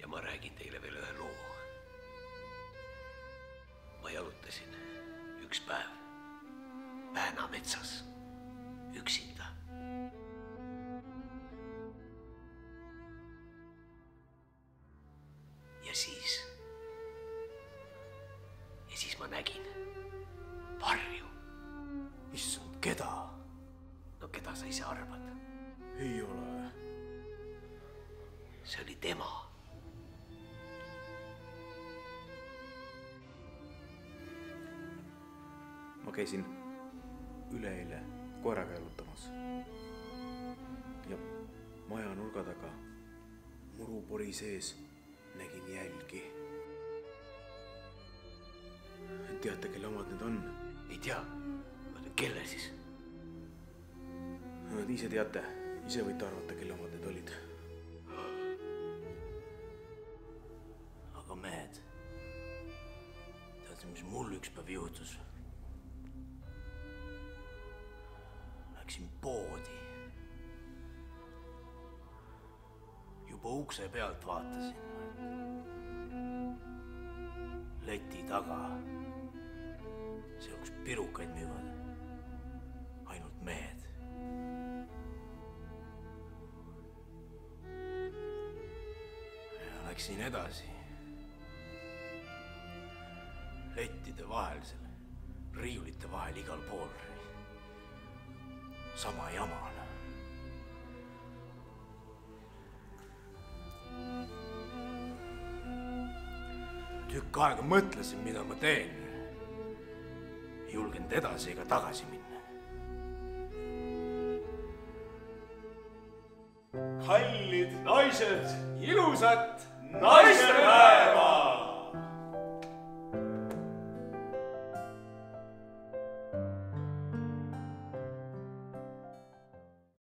Ja ma räägin teile veel ühe loo. Ma jalutasin üks päev Pääna metsas üksinda. Ja siis ma nägin varju. Issand, keda? No keda sa ise arvad? Ei ole. See oli tema. Ma käisin üleeile koeraga jalutamas. Ja maja nurga taga murupori sees nägin jälgi. Teate, kelle omad need on? Ei tea. Kelle siis? Nad ise teate. Ise võite arvata, kelle omad need olid. Aga mehed, teate, mis mul üks päev juhtus? Läksin poodi. Juba ukse pealt vaatasin. Leti taga. See kus pirukaid müüvad. Ainult mehed. Ja läksin edasi. Lettide vahel, selle riiulite vahel igal pool. Sama jamana. Tükk aega mõtlesin, mida ma teen. Ei julgenud edasi ega tagasi minna. Kallid naised, ilusat naistepäeva!